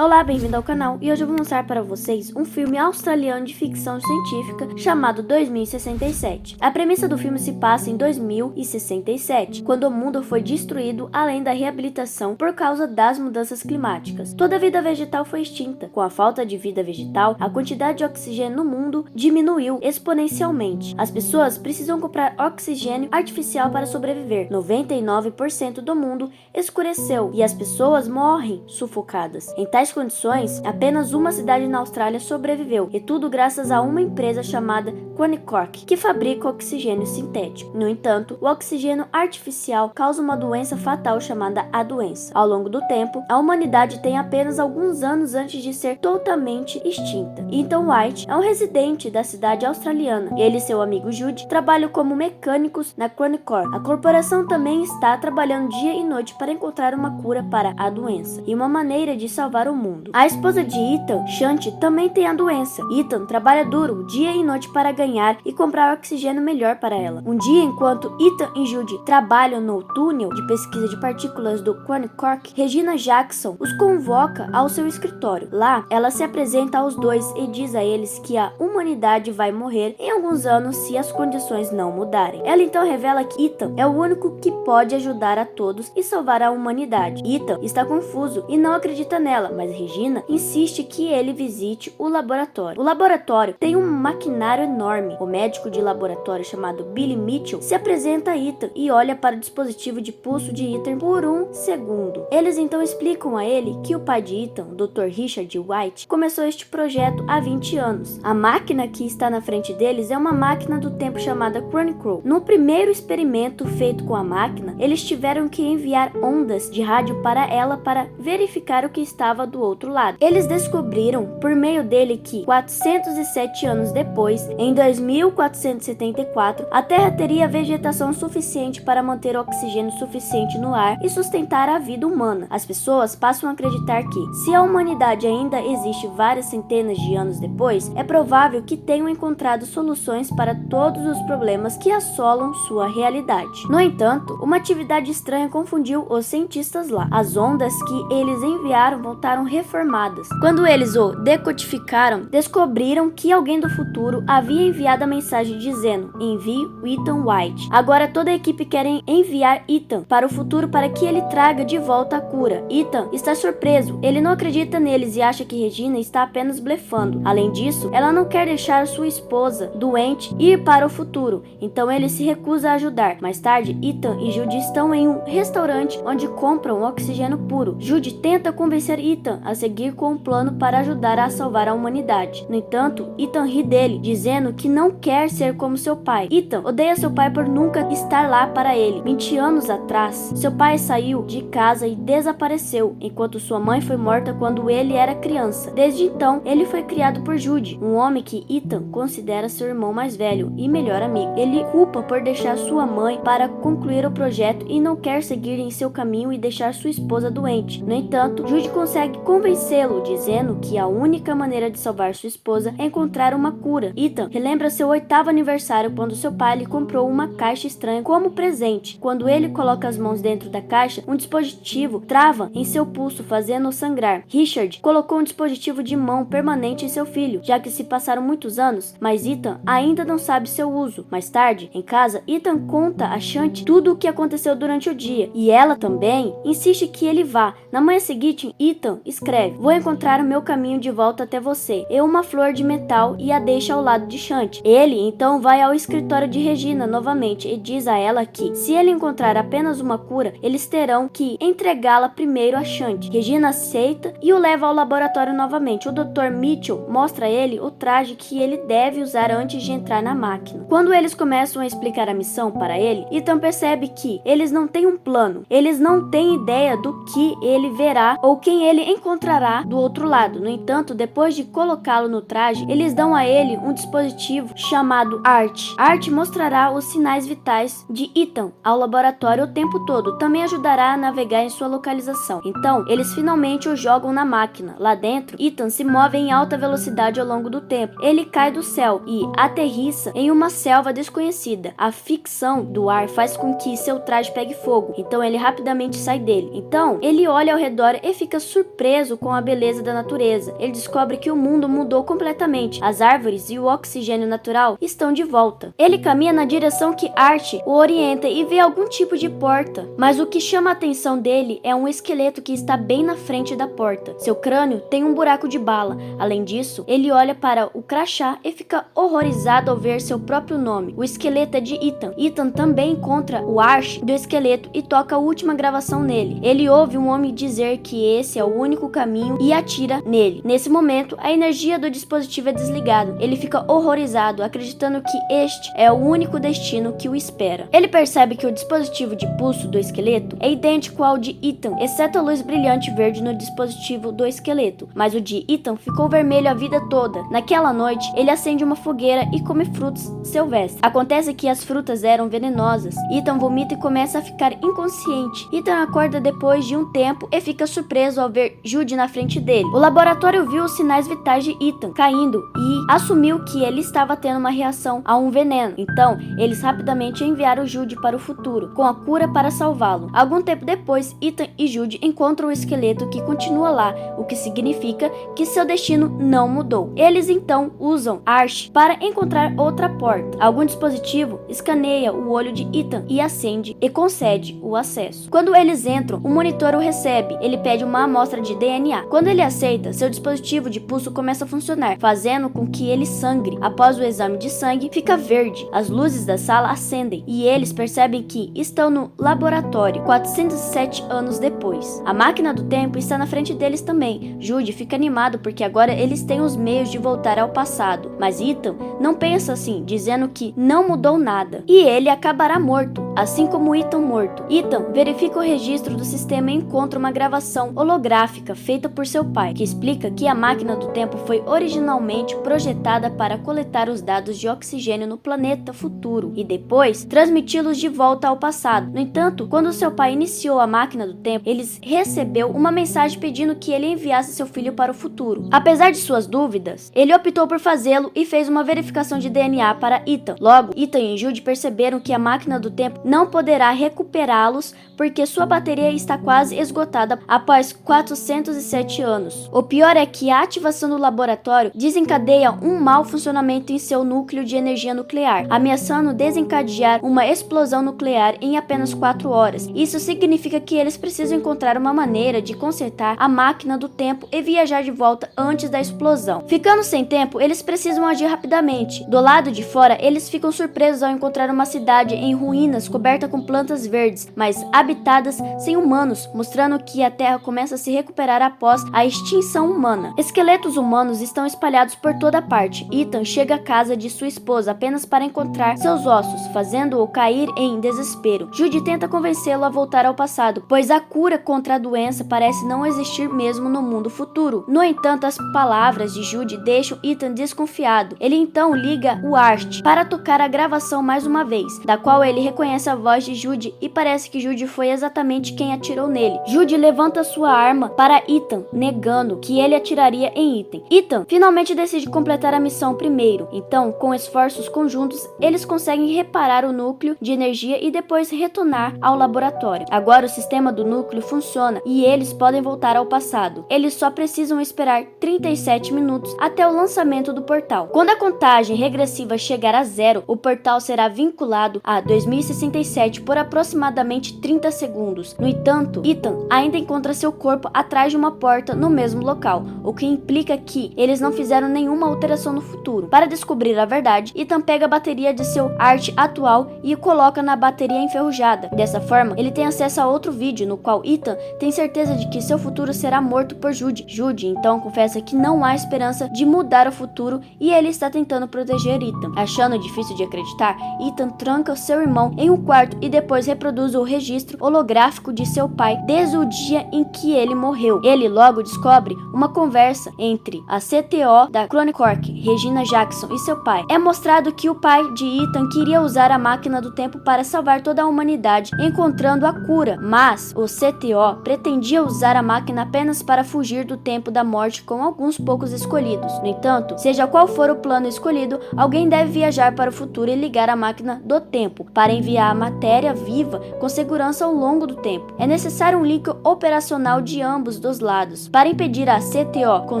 Olá, bem-vindo ao canal e hoje eu vou mostrar para vocês um filme australiano de ficção científica chamado 2067. A premissa do filme se passa em 2067, quando o mundo foi destruído além da reabilitação por causa das mudanças climáticas. Toda a vida vegetal foi extinta. Com a falta de vida vegetal, a quantidade de oxigênio no mundo diminuiu exponencialmente. As pessoas precisam comprar oxigênio artificial para sobreviver. 99% do mundo escureceu e as pessoas morrem sufocadas. Em tais condições, apenas uma cidade na Austrália sobreviveu, e tudo graças a uma empresa chamada Quanicork, que fabrica oxigênio sintético. No entanto, o oxigênio artificial causa uma doença fatal chamada a doença. Ao longo do tempo, a humanidade tem apenas alguns anos antes de ser totalmente extinta. Ethan White é um residente da cidade australiana. Ele e seu amigo Jude trabalham como mecânicos na Quanicork. A corporação também está trabalhando dia e noite para encontrar uma cura para a doença e uma maneira de salvar o mundo. A esposa de Ethan, Shanti, também tem a doença. Ethan trabalha duro dia e noite para ganhar e comprar oxigênio melhor para ela. Um dia, enquanto Ethan e Jude trabalham no túnel de pesquisa de partículas do Quanicork, Regina Jackson os convoca ao seu escritório. Lá, ela se apresenta aos dois e diz a eles que a humanidade vai morrer em alguns anos se as condições não mudarem. Ela então revela que Ethan é o único que pode ajudar a todos e salvar a humanidade. Ethan está confuso e não acredita nela, mas Regina insiste que ele visite o laboratório. O laboratório tem um maquinário enorme. O médico de laboratório chamado Billy Mitchell se apresenta a Ethan e olha para o dispositivo de pulso de Ethan por um segundo. Eles então explicam a ele que o pai de Ethan, o Dr. Richard White, começou este projeto há 20 anos. A máquina que está na frente deles é uma máquina do tempo chamada Chronicrow. No primeiro experimento feito com a máquina, eles tiveram que enviar ondas de rádio para ela para verificar o que estava do outro lado. Eles descobriram por meio dele que 407 anos depois, em 2474, a Terra teria vegetação suficiente para manter oxigênio suficiente no ar e sustentar a vida humana. As pessoas passam a acreditar que, se a humanidade ainda existe várias centenas de anos depois, é provável que tenham encontrado soluções para todos os problemas que assolam sua realidade. No entanto, uma atividade estranha confundiu os cientistas lá. As ondas que eles enviaram voltaram reformadas. Quando eles o decodificaram, descobriram que alguém do futuro havia enviado a mensagem dizendo: envie o Ethan White. Agora toda a equipe quer enviar Ethan para o futuro para que ele traga de volta a cura. Ethan está surpreso. Ele não acredita neles e acha que Regina está apenas blefando. Além disso, ela não quer deixar sua esposa doente ir para o futuro, então ele se recusa a ajudar. Mais tarde, Ethan e Jude estão em um restaurante onde compram oxigênio puro. Jude tenta convencer Ethan a seguir com um plano para ajudar a salvar a humanidade. No entanto, Ethan ri dele, dizendo que não quer ser como seu pai. Ethan odeia seu pai por nunca estar lá para ele. 20 anos atrás, seu pai saiu de casa e desapareceu, enquanto sua mãe foi morta quando ele era criança. Desde então, ele foi criado por Jude, um homem que Ethan considera seu irmão mais velho e melhor amigo. Ele culpa por deixar sua mãe para concluir o projeto e não quer seguir em seu caminho e deixar sua esposa doente. No entanto, Jude consegue convencê-lo, dizendo que a única maneira de salvar sua esposa é encontrar uma cura. Ethan relembra seu 8º aniversário quando seu pai lhe comprou uma caixa estranha como presente. Quando ele coloca as mãos dentro da caixa, um dispositivo trava em seu pulso, fazendo-o sangrar. Richard colocou um dispositivo de mão permanente em seu filho, já que se passaram muitos anos, mas Ethan ainda não sabe seu uso. Mais tarde, em casa, Ethan conta a Shanti tudo o que aconteceu durante o dia, e ela também insiste que ele vá. Na manhã seguinte, Ethan escreve: vou encontrar o meu caminho de volta até você, e uma flor de metal, e a deixa ao lado de Shanti. Ele então vai ao escritório de Regina novamente e diz a ela que, se ele encontrar apenas uma cura, eles terão que entregá-la primeiro a Shanti. Regina aceita e o leva ao laboratório novamente. O Dr. Mitchell mostra a ele o traje que ele deve usar antes de entrar na máquina. Quando eles começam a explicar a missão para ele, Ethan percebe que eles não têm um plano. Eles não têm ideia do que ele verá ou quem ele encontrará do outro lado. No entanto, depois de colocá-lo no traje, eles dão a ele um dispositivo dispositivo chamado ART. ART mostrará os sinais vitais de Ethan ao laboratório o tempo todo, também ajudará a navegar em sua localização. Então, eles finalmente o jogam na máquina. Lá dentro, Ethan se move em alta velocidade ao longo do tempo. Ele cai do céu e aterrissa em uma selva desconhecida. A ficção do ar faz com que seu traje pegue fogo, então ele rapidamente sai dele. Então, ele olha ao redor e fica surpreso com a beleza da natureza. Ele descobre que o mundo mudou completamente. As árvores e o oxigênio natural estão de volta. Ele caminha na direção que Art o orienta e vê algum tipo de porta, mas o que chama a atenção dele é um esqueleto que está bem na frente da porta. Seu crânio tem um buraco de bala. Além disso, ele olha para o crachá e fica horrorizado ao ver seu próprio nome. O esqueleto é de Ethan. Ethan também encontra o Arch do esqueleto e toca a última gravação nele. Ele ouve um homem dizer que esse é o único caminho e atira nele. Nesse momento, a energia do dispositivo é desligada. Ele fica horrorizado, acreditando que este é o único destino que o espera. Ele percebe que o dispositivo de pulso do esqueleto é idêntico ao de Ethan, exceto a luz brilhante verde no dispositivo do esqueleto, mas o de Ethan ficou vermelho a vida toda. Naquela noite, ele acende uma fogueira e come frutos silvestres. Acontece que as frutas eram venenosas. Ethan vomita e começa a ficar inconsciente. Ethan acorda depois de um tempo e fica surpreso ao ver Judy na frente dele. O laboratório viu os sinais vitais de Ethan caindo e assumiu que ele estava tendo uma reação a um veneno. Então, eles rapidamente enviaram Judy para o futuro, com a cura para salvá-lo. Algum tempo depois, Ethan e Judy encontram o esqueleto que continua lá, o que significa que seu destino não mudou. Eles então usam Arch para encontrar outra porta. Algum dispositivo escaneia o olho de Ethan e acende e concede o acesso. Quando eles entram, o monitor o recebe. Ele pede uma amostra de DNA. Quando ele aceita, seu dispositivo de pulso começa a funcionar, fazendo com que ele sangre. Após o exame de sangue, fica verde. As luzes da sala acendem e eles percebem que estão no laboratório 407 anos depois. A máquina do tempo está na frente deles também. Judy fica animado porque agora eles têm os meios de voltar ao passado. Mas Ethan não pensa assim, dizendo que não mudou nada. E ele acabará morto, assim como Ethan morto. Ethan verifica o registro do sistema e encontra uma gravação holográfica feita por seu pai, que explica que a máquina do tempo foi originalmente projetada para coletar os dados de oxigênio no planeta futuro e depois transmiti-los de volta ao passado. No entanto, quando seu pai iniciou a máquina do tempo, ele recebeu uma mensagem pedindo que ele enviasse seu filho para o futuro. Apesar de suas dúvidas, ele optou por fazê-lo e fez uma verificação de DNA para Ethan. Logo, Ethan e Judy perceberam que a máquina do tempo não poderá recuperá-los porque sua bateria está quase esgotada após 407 anos. O pior é que a ativação do laboratório desencadeia um mau funcionamento em seu núcleo de energia nuclear, ameaçando desencadear uma explosão nuclear em apenas 4 horas. Isso significa que eles precisam encontrar uma maneira de consertar a máquina do tempo e viajar de volta antes da explosão. Ficando sem tempo, eles precisam agir rapidamente. Do lado de fora, eles ficam surpresos ao encontrar uma cidade em ruínas coberta com plantas verdes, mas habitadas sem humanos, mostrando que a Terra começa a se recuperar após a extinção humana. Esqueletos humanos estão espalhados por toda parte. Ethan chega à casa de sua esposa apenas para encontrar seus ossos, fazendo-o cair em desespero. Judy tenta convencê-lo a voltar ao passado, pois a cura contra a doença parece não existir mesmo no mundo futuro. No entanto, as palavras de Judy deixam Ethan desconfiado. Ele então liga o Arch para tocar a gravação mais uma vez, da qual ele reconhece a voz de Judy e parece que Judy foi exatamente quem atirou nele. Judy levanta sua arma para Ethan, negando que ele atiraria em Ethan. Ethan finalmente decide completar a missão primeiro. Então, com esforços conjuntos, eles conseguem reparar o núcleo de energia e depois retornar ao laboratório. Agora o sistema do núcleo funciona e eles podem voltar ao passado. Eles só precisam esperar 37 minutos até o lançamento do portal. Quando a contagem regressiva chegar a 0, o portal será vinculado a 2067 por aproximadamente 30 segundos. No entanto, Ethan ainda encontra seu corpo atrás de uma porta no mesmo local, o que implica que eles não fizeram nenhuma alteração no futuro. Para descobrir a verdade, Ethan pega a bateria de seu Arch atual e o coloca na bateria enferrujada. Dessa forma, ele tem acesso a outro vídeo no qual Ethan tem certeza de que seu futuro será morto por Judy. Judy então confessa que não há esperança de mudar o futuro e ele está tentando proteger Ethan. Achando difícil de acreditar, Ethan tranca seu irmão em um quarto e depois reproduz o registro holográfico de seu pai desde o dia em que ele morreu. Ele logo descobre uma conversa entre a CTO da Clone Cork, Regina Jackson, Anderson e seu pai. É mostrado que o pai de Ethan queria usar a máquina do tempo para salvar toda a humanidade, encontrando a cura, mas o CTO pretendia usar a máquina apenas para fugir do tempo da morte com alguns poucos escolhidos. No entanto, seja qual for o plano escolhido, alguém deve viajar para o futuro e ligar a máquina do tempo para enviar a matéria viva com segurança ao longo do tempo. É necessário um link operacional de ambos dos lados. Para impedir a CTO com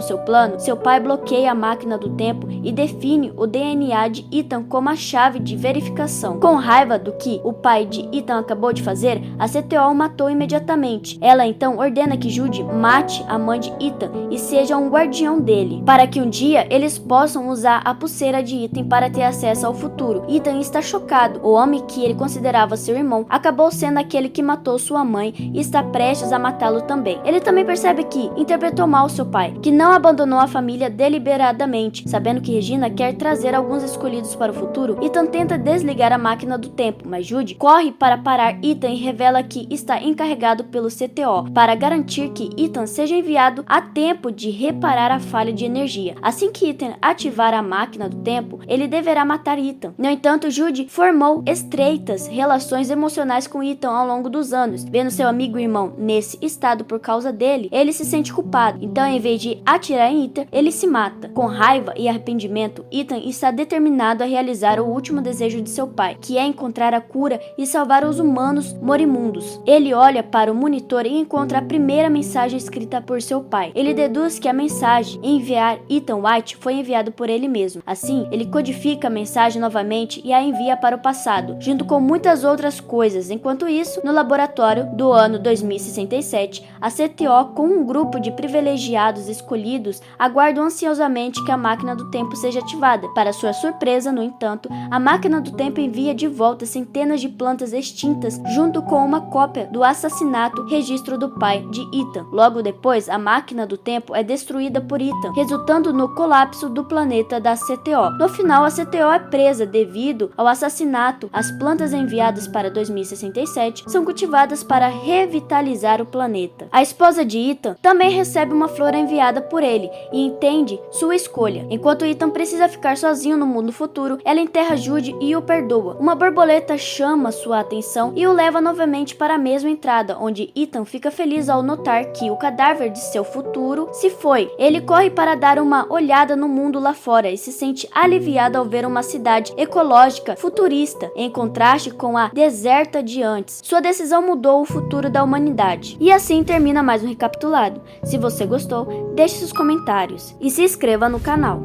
seu plano, seu pai bloqueia a máquina do tempo e define o DNA de Ethan como a chave de verificação. Com raiva do que o pai de Ethan acabou de fazer, a CTO o matou imediatamente. Ela então ordena que Jude mate a mãe de Ethan e seja um guardião dele, para que um dia eles possam usar a pulseira de Ethan para ter acesso ao futuro. Ethan está chocado. O homem que ele considerava seu irmão acabou sendo aquele que matou sua mãe e está prestes a matá-lo também. Ele também percebe que interpretou mal seu pai, que não abandonou a família deliberadamente. Sabendo que Regina quer trazer alguns escolhidos para o futuro, Ethan tenta desligar a máquina do tempo, mas Jude corre para parar Ethan e revela que está encarregado pelo CTO para garantir que Ethan seja enviado a tempo de reparar a falha de energia. Assim que Ethan ativar a máquina do tempo, ele deverá matar Ethan. No entanto, Jude formou estreitas relações emocionais com Ethan ao longo dos anos. Vendo seu amigo e irmão nesse estado por causa dele, ele se sente culpado. Então, em vez de atirar em Ethan, ele se mata. Com raiva e arrependimento, Ethan está determinado a realizar o último desejo de seu pai, que é encontrar a cura e salvar os humanos morimundos. Ele olha para o monitor e encontra a primeira mensagem escrita por seu pai. Ele deduz que a mensagem enviar Ethan White foi enviada por ele mesmo. Assim, ele codifica a mensagem novamente e a envia para o passado, junto com muitas outras coisas. Enquanto isso, no laboratório do ano 2067, a CTO, com um grupo de privilegiados escolhidos, aguardam ansiosamente que a máquina do tempo seja ativada. Para sua surpresa, no entanto, a máquina do tempo envia de volta centenas de plantas extintas junto com uma cópia do assassinato registro do pai de Ethan. Logo depois, a máquina do tempo é destruída por Ethan, resultando no colapso do planeta da CTO. No final, a CTO é presa devido ao assassinato. As plantas enviadas para 2067 são cultivadas para revitalizar o planeta. A esposa de Ethan também recebe uma flor enviada por ele e entende sua escolha. Enquanto Ethan precisa ficar sozinho no mundo futuro, ela enterra Jude e o perdoa. Uma borboleta chama sua atenção e o leva novamente para a mesma entrada, onde Ethan fica feliz ao notar que o cadáver de seu futuro se foi. Ele corre para dar uma olhada no mundo lá fora e se sente aliviado ao ver uma cidade ecológica futurista, em contraste com a deserta de antes. Sua decisão mudou o futuro da humanidade. E assim termina mais um recapitulado. Se você gostou, deixe seus comentários e se inscreva no canal.